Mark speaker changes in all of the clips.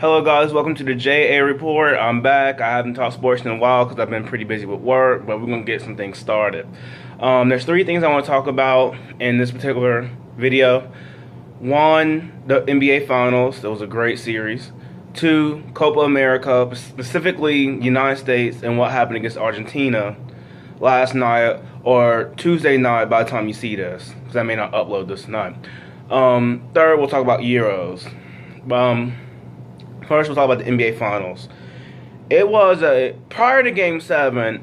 Speaker 1: Hello guys, welcome to the JA Report. I'm back. I haven't talked sports in a while because I've been pretty busy with work, but we're going to get some things started. There's three things I want to talk about in this particular video. One, the NBA Finals. It was a great series. Two, Copa America, specifically United States and what happened against Argentina last night or Tuesday night by the time you see this, because I may not upload this tonight. Third, we'll talk about Euros. First, we'll talk about the NBA Finals. It was prior to Game 7,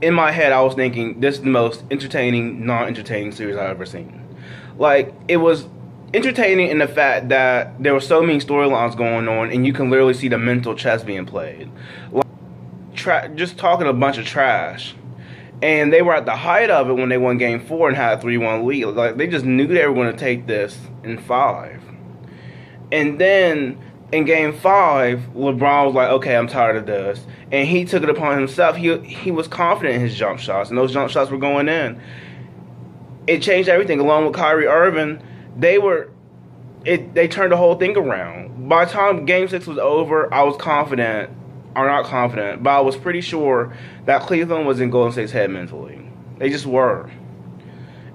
Speaker 1: in my head, I was thinking, this is the most entertaining, non-entertaining series I've ever seen. Like, it was entertaining in the fact that there were so many storylines going on, and you can literally see the mental chess being played. Like, just talking a bunch of trash. And they were at the height of it when they won Game 4 and had a 3-1 lead. Like, they just knew they were going to take this in 5. And then in Game 5, LeBron was like, okay, I'm tired of this. And he took it upon himself. He was confident in his jump shots, and those jump shots were going in. It changed everything. Along with Kyrie Irving, they turned the whole thing around. By the time Game 6 was over, I was confident, or not confident, but I was pretty sure that Cleveland was in Golden State's head mentally. They just were.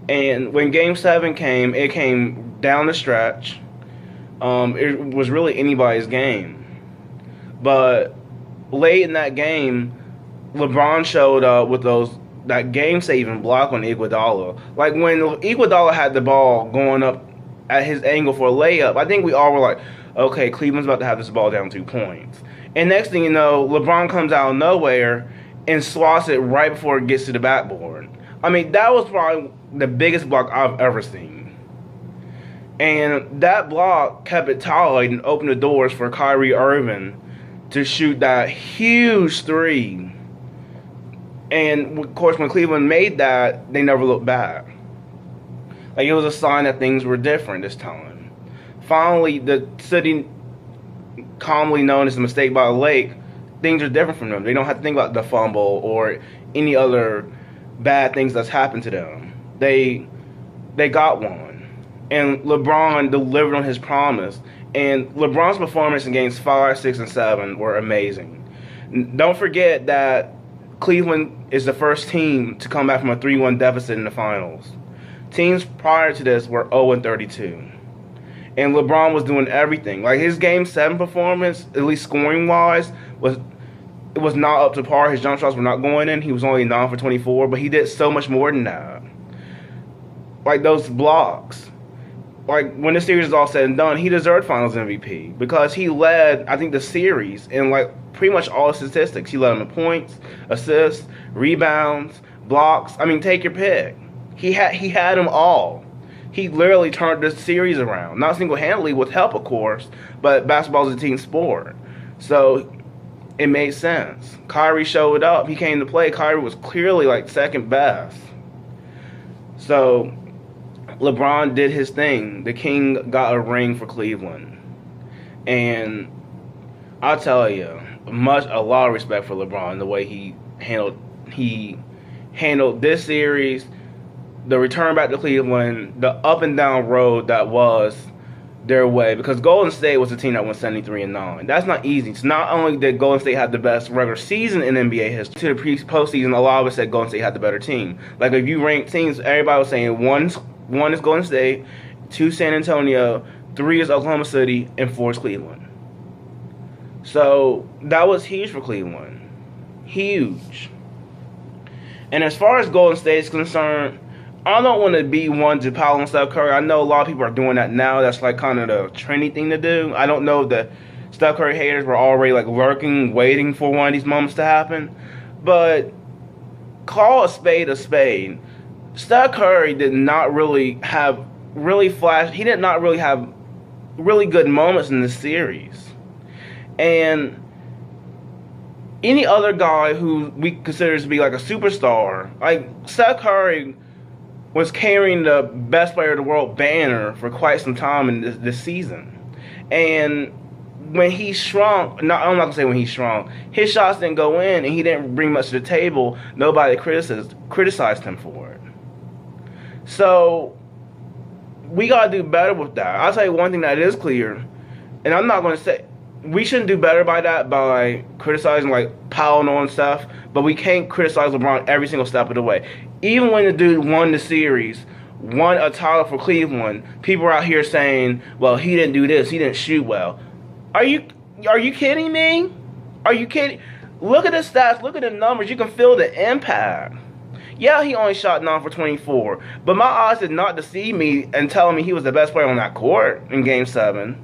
Speaker 1: And when Game 7 came, it came down the stretch. It was really anybody's game. But late in that game, LeBron showed up with that game-saving block on Iguodala. Like, when Iguodala had the ball going up at his angle for a layup, I think we all were like, okay, Cleveland's about to have this ball down 2 points. And next thing you know, LeBron comes out of nowhere and swats it right before it gets to the backboard. I mean, that was probably the biggest block I've ever seen. And that block kept it tied and opened the doors for Kyrie Irving to shoot that huge three. And, of course, when Cleveland made that, they never looked back. Like, it was a sign that things were different this time. Finally, the city, commonly known as the mistake by the lake, things are different from them. They don't have to think about the fumble or any other bad things that's happened to them. They got one. And LeBron delivered on his promise. And LeBron's performance in games 5, 6, and 7 were amazing. Don't forget that Cleveland is the first team to come back from a 3-1 deficit in the finals. Teams prior to this were 0-32. And LeBron was doing everything. Like, his game 7 performance, at least scoring-wise, was not up to par. His jump shots were not going in. He was only 9 for 24, but he did so much more than that. Like, those blocks. Like, when the series is all said and done, he deserved Finals MVP because he led, I think, the series in, like, pretty much all the statistics. He led them in points, assists, rebounds, blocks. I mean, take your pick. He had them all. He literally turned the series around. Not single-handedly, with help, of course, but basketball is a team sport. So it made sense. Kyrie showed up. He came to play. Kyrie was clearly, like, second best. So LeBron did his thing. The King got a ring for Cleveland. And I'll tell you, a lot of respect for LeBron, the way he handled this series, the return back to Cleveland, the up and down road that was their way. Because Golden State was the team that went 73-9. That's not easy. So not only did Golden State have the best regular season in NBA history, to the postseason, a lot of us said Golden State had the better team. Like, if you rank teams, everybody was saying one is Golden State, 2 San Antonio, 3 is Oklahoma City, and 4 is Cleveland. So that was huge for Cleveland. Huge. And as far as Golden State is concerned, I don't want to be one to pile on Steph Curry. I know a lot of people are doing that now. That's like kind of the trendy thing to do. I don't know if the Steph Curry haters were already like lurking, waiting for one of these moments to happen. But call a spade a spade. Steph Curry did not really have he did not really have really good moments in this series. And any other guy who we consider to be like a superstar, like Steph Curry was carrying the best player in the world banner for quite some time in this season. And when he shrunk, I'm not going to say when he shrunk, his shots didn't go in and he didn't bring much to the table. Nobody criticized him for it. So we got to do better with that. I'll tell you one thing that is clear, and I'm not going to say, we shouldn't do better by that, by criticizing, like, piling on stuff, but we can't criticize LeBron every single step of the way. Even when the dude won the series, won a title for Cleveland, people are out here saying, well, he didn't do this, he didn't shoot well. Are you kidding me? Are you kidding? Look at the stats, look at the numbers, you can feel the impact. Yeah, he only shot 9 for 24, but my eyes did not deceive me and telling me he was the best player on that court in Game 7.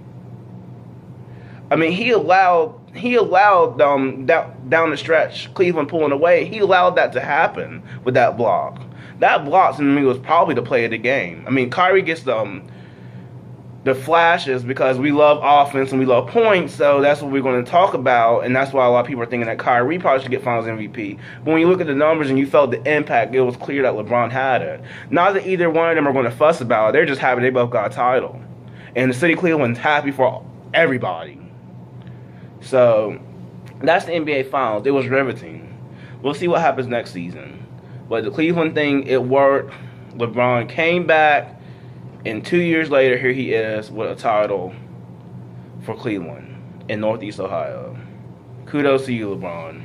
Speaker 1: I mean, he allowed down the stretch, Cleveland pulling away. He allowed that to happen with that block. That block to me was probably the play of the game. I mean, Kyrie gets the flashes because we love offense and we love points, so that's what we're going to talk about, and that's why a lot of people are thinking that Kyrie probably should get Finals MVP. But when you look at the numbers and you felt the impact, it was clear that LeBron had it. Not that either one of them are going to fuss about it. They're just happy they both got a title. And the city of Cleveland's happy for everybody. So, that's the NBA Finals. It was riveting. We'll see what happens next season. But the Cleveland thing, it worked. LeBron came back, and 2 years later, here he is with a title for Cleveland in Northeast Ohio. Kudos to you, LeBron.